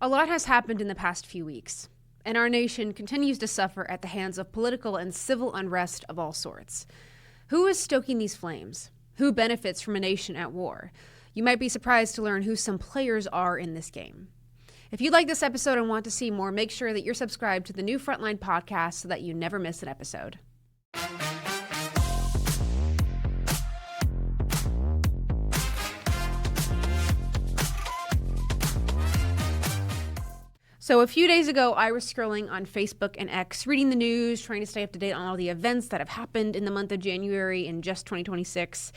A lot has happened in the past few weeks, and our nation continues to suffer at the hands of political and civil unrest of all sorts. Who is stoking these flames? Who benefits from a nation at war? You might be surprised to learn who some players are in this game. If you like this episode and want to see more, make sure that you're subscribed to the new Frontline podcast so that you never miss an episode. So a few days ago, I was scrolling on Facebook and X, reading the news, trying to stay up to date on all the events that have happened in the month of January in just 2026,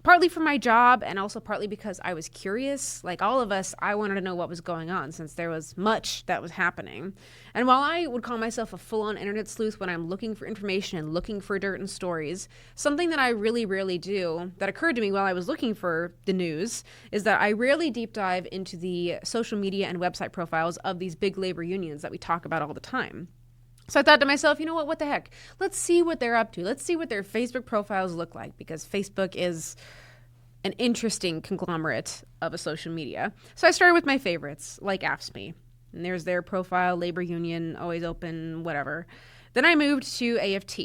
partly for my job and also partly because I was curious. Like all of us, I wanted to know what was going on since there was much that was happening. And while I would call myself a full-on internet sleuth when I'm looking for information and looking for dirt and stories, something that I really rarely do that occurred to me while I was looking for the news is that I rarely deep dive into the social media and website profiles of these big labor unions that we talk about all the time. So I thought to myself, you know what the heck? Let's see what they're up to. Let's see what their Facebook profiles look like, because Facebook is an interesting conglomerate of a social media. So I started with my favorites, like AFSCME. And there's their profile, labor union, always open, whatever. Then I moved to AFT.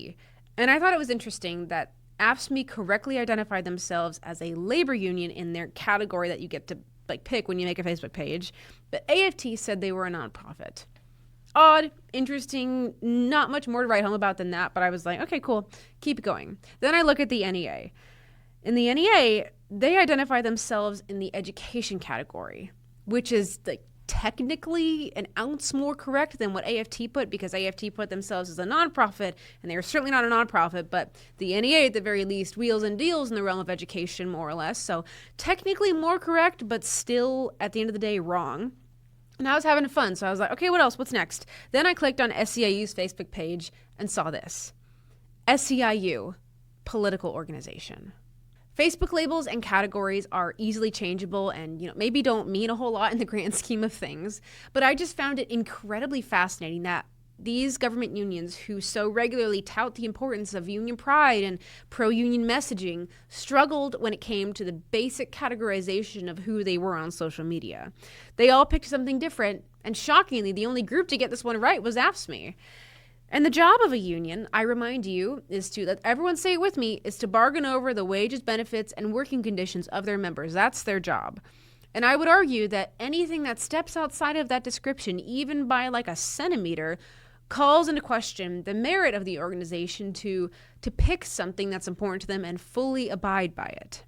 And I thought it was interesting that AFSCME correctly identified themselves as a labor union in their category that you get to pick when you make a Facebook page. But AFT said they were a nonprofit. Odd, interesting, not much more to write home about than that, but I was like, okay, cool, keep going. Then I look at the NEA. In the NEA, they identify themselves in the education category, which is technically an ounce more correct than what AFT put, because AFT put themselves as a nonprofit, and they are certainly not a nonprofit, but the NEA at the very least wheels and deals in the realm of education, more or less. So technically more correct, but still at the end of the day wrong. And I was having fun, so I was like, okay, what else? What's next? Then I clicked on SEIU's Facebook page and saw this. SEIU, political organization. Facebook labels and categories are easily changeable and, maybe don't mean a whole lot in the grand scheme of things. But I just found it incredibly fascinating that these government unions, who so regularly tout the importance of union pride and pro-union messaging, struggled when it came to the basic categorization of who they were on social media. They all picked something different, and shockingly, the only group to get this one right was AFSCME. And the job of a union, I remind you, is to, let everyone say it with me, is to bargain over the wages, benefits, and working conditions of their members. That's their job. And I would argue that anything that steps outside of that description, even by a centimeter, calls into question the merit of the organization to pick something that's important to them and fully abide by it.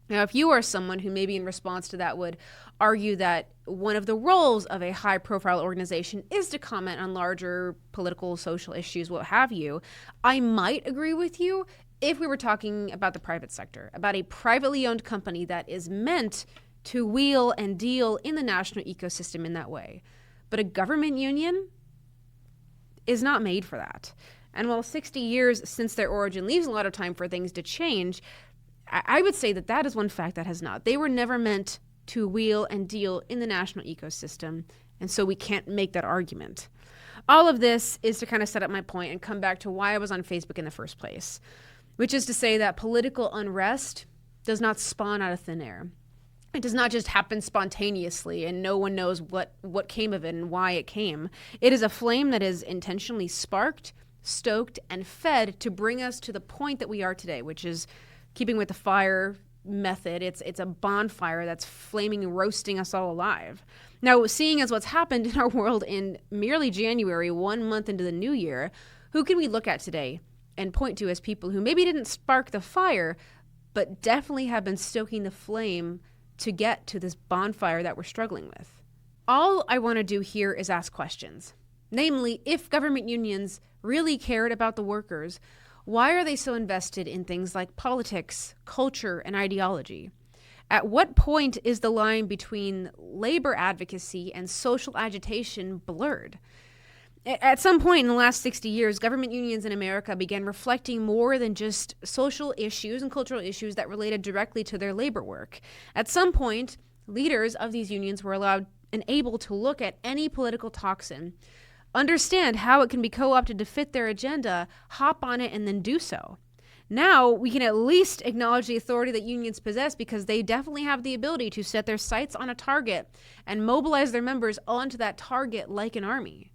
Now, if you are someone who maybe in response to that would argue that one of the roles of a high-profile organization is to comment on larger political, social issues, what have you, I might agree with you if we were talking about the private sector, about a privately owned company that is meant to wheel and deal in the national ecosystem in that way. But a government union is not made for that. And while 60 years since their origin leaves a lot of time for things to change, I would say that is one fact that has not. They were never meant to wheel and deal in the national ecosystem, and so we can't make that argument. All of this is to kind of set up my point and come back to why I was on Facebook in the first place, which is to say that political unrest does not spawn out of thin air. It does not just happen spontaneously and no one knows what came of it and why it came. It is a flame that is intentionally sparked, stoked, and fed to bring us to the point that we are today, which is keeping with the fire method. It's a bonfire that's flaming and roasting us all alive. Now, seeing as what's happened in our world in merely January, 1 month into the new year, who can we look at today and point to as people who maybe didn't spark the fire, but definitely have been stoking the flame to get to this bonfire that we're struggling with? All I want to do here is ask questions. Namely, if government unions really cared about the workers, why are they so invested in things like politics, culture, and ideology? At what point is the line between labor advocacy and social agitation blurred? At some point in the last 60 years, government unions in America began reflecting more than just social issues and cultural issues that related directly to their labor work. At some point, leaders of these unions were allowed and able to look at any political toxin, understand how it can be co-opted to fit their agenda, hop on it, and then do so. Now we can at least acknowledge the authority that unions possess, because they definitely have the ability to set their sights on a target and mobilize their members onto that target like an army.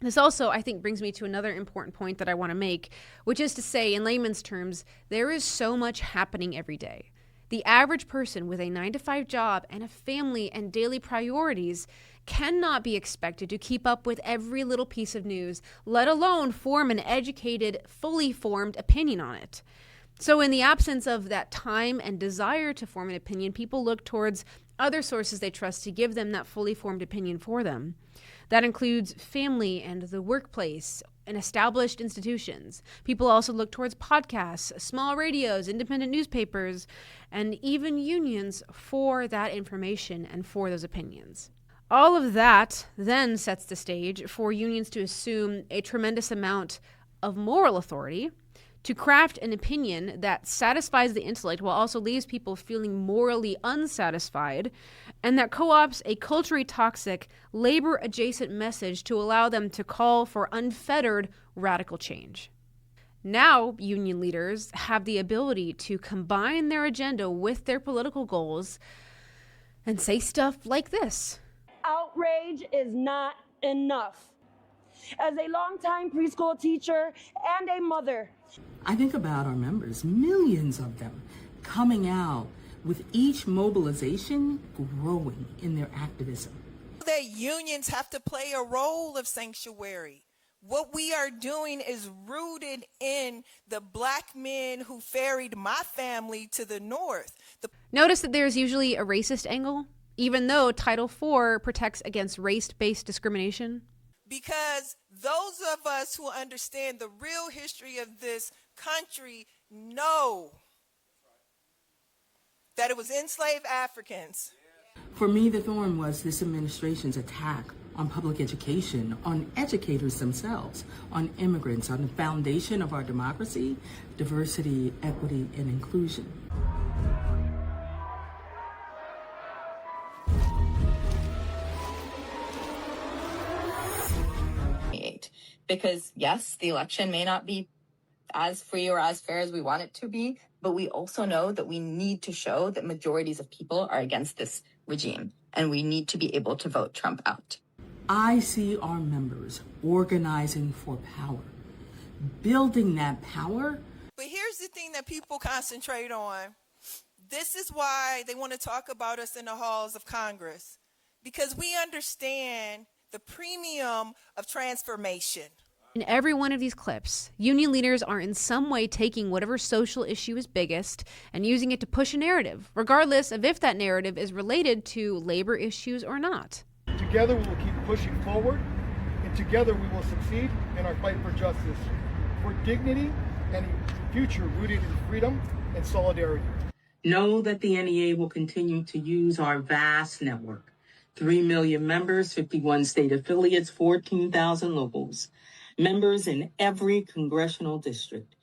This also, I think, brings me to another important point that I want to make, which is to say, in layman's terms, there is so much happening every day. The average person with a 9-to-5 job and a family and daily priorities cannot be expected to keep up with every little piece of news, let alone form an educated, fully formed opinion on it. So in the absence of that time and desire to form an opinion, people look towards other sources they trust to give them that fully formed opinion for them. That includes family and the workplace and established institutions. People also look towards podcasts, small radios, independent newspapers, and even unions for that information and for those opinions. All of that then sets the stage for unions to assume a tremendous amount of moral authority to craft an opinion that satisfies the intellect while also leaves people feeling morally unsatisfied, and that co-opts a culturally toxic, labor-adjacent message to allow them to call for unfettered radical change. Now, union leaders have the ability to combine their agenda with their political goals and say stuff like this. Outrage is not enough. As a longtime preschool teacher and a mother, I think about our members, millions of them, coming out with each mobilization growing in their activism. That unions have to play a role of sanctuary. What we are doing is rooted in the Black men who ferried my family to the north. Notice that there's usually a racist angle, even though Title IV protects against race-based discrimination. Because those of us who understand the real history of this country know that it was enslaved Africans. For me, the thorn was this administration's attack on public education, on educators themselves, on immigrants, on the foundation of our democracy, diversity, equity, and inclusion. Because yes, the election may not be as free or as fair as we want it to be, but we also know that we need to show that majorities of people are against this regime, and we need to be able to vote Trump out. I see our members organizing for power, building that power. But here's the thing that people concentrate on. This is why they want to talk about us in the halls of Congress, because we understand the premium of transformation. In every one of these clips, union leaders are in some way taking whatever social issue is biggest and using it to push a narrative, regardless of if that narrative is related to labor issues or not. Together we will keep pushing forward, and together we will succeed in our fight for justice, for dignity, and a future rooted in freedom and solidarity. Know that the NEA will continue to use our vast network. 3 million members, 51 state affiliates, 14,000 locals, members in every congressional district,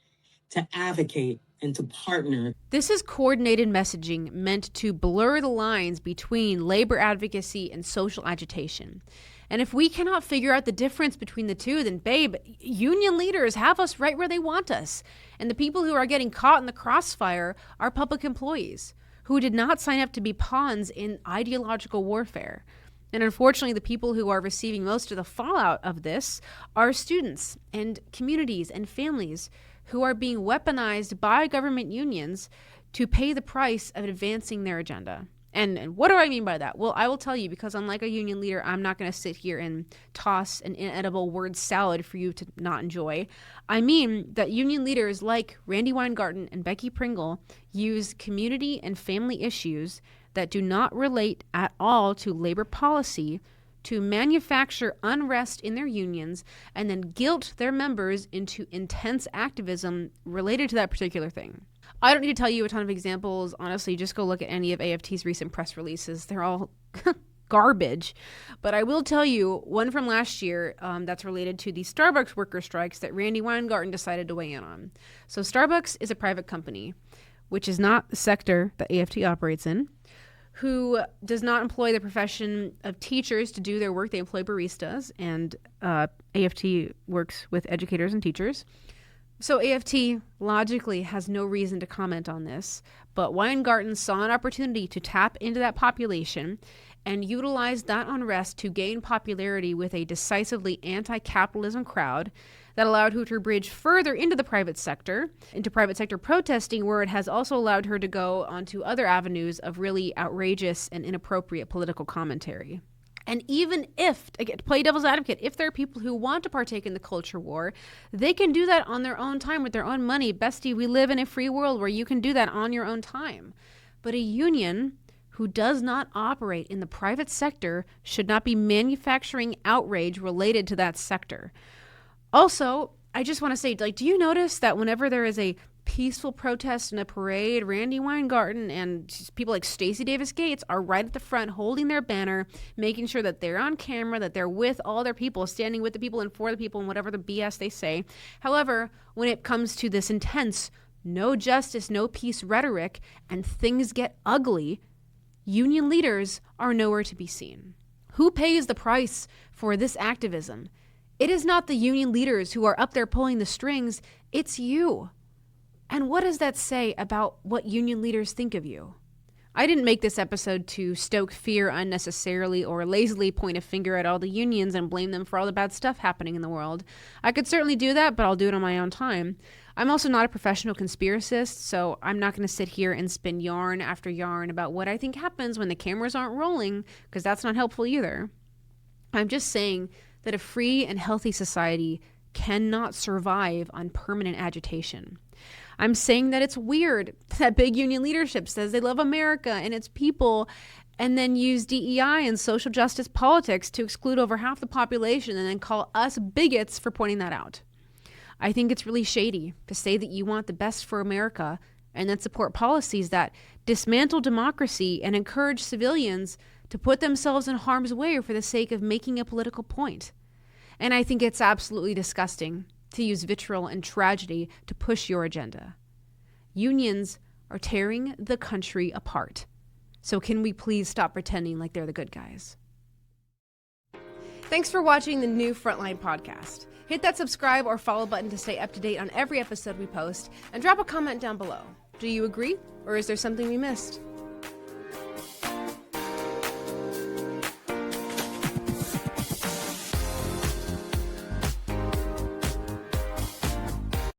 to advocate and to partner. This is coordinated messaging meant to blur the lines between labor advocacy and social agitation. And if we cannot figure out the difference between the two, then babe, union leaders have us right where they want us. And the people who are getting caught in the crossfire are public employees who did not sign up to be pawns in ideological warfare. And unfortunately, the people who are receiving most of the fallout of this are students and communities and families who are being weaponized by government unions to pay the price of advancing their agenda. And what do I mean by that? Well, I will tell you, because unlike a union leader, I'm not going to sit here and toss an inedible word salad for you to not enjoy. I mean that union leaders like Randi Weingarten and Becky Pringle use community and family issues that do not relate at all to labor policy to manufacture unrest in their unions and then guilt their members into intense activism related to that particular thing. I don't need to tell you a ton of examples. Honestly, just go look at any of AFT's recent press releases. They're all garbage. But I will tell you one from last year that's related to the Starbucks worker strikes that Randi Weingarten decided to weigh in on. So Starbucks is a private company, which is not the sector that AFT operates in, who does not employ the profession of teachers to do their work. They employ baristas, and AFT works with educators and teachers. So AFT logically has no reason to comment on this, but Weingarten saw an opportunity to tap into that population and utilized that unrest to gain popularity with a decisively anti-capitalism crowd that allowed her to bridge further into the private sector, into private sector protesting, where it has also allowed her to go onto other avenues of really outrageous and inappropriate political commentary. And even if, again, to play devil's advocate, if there are people who want to partake in the culture war, they can do that on their own time with their own money. Bestie, we live in a free world where you can do that on your own time. But a union who does not operate in the private sector should not be manufacturing outrage related to that sector. Also, I just want to say, do you notice that whenever there is a peaceful protest and a parade, Randy Weingarten and people like Stacey Davis Gates are right at the front holding their banner, making sure that they're on camera, that they're with all their people, standing with the people and for the people and whatever the BS they say. However, when it comes to this intense no justice, no peace rhetoric and things get ugly, union leaders are nowhere to be seen. Who pays the price for this activism? It is not the union leaders who are up there pulling the strings, it's you. And what does that say about what union leaders think of you? I didn't make this episode to stoke fear unnecessarily or lazily point a finger at all the unions and blame them for all the bad stuff happening in the world. I could certainly do that, but I'll do it on my own time. I'm also not a professional conspiracist, so I'm not going to sit here and spin yarn after yarn about what I think happens when the cameras aren't rolling, because that's not helpful either. I'm just saying that a free and healthy society cannot survive on permanent agitation. I'm saying that it's weird that big union leadership says they love America and its people and then use DEI and social justice politics to exclude over half the population and then call us bigots for pointing that out. I think it's really shady to say that you want the best for America and then support policies that dismantle democracy and encourage civilians to put themselves in harm's way for the sake of making a political point. And I think it's absolutely disgusting to use vitriol and tragedy to push your agenda. Unions are tearing the country apart. So can we please stop pretending like they're the good guys? Thanks for watching the new Frontline podcast. Hit that subscribe or follow button to stay up to date on every episode we post, and drop a comment down below. Do you agree, or is there something we missed?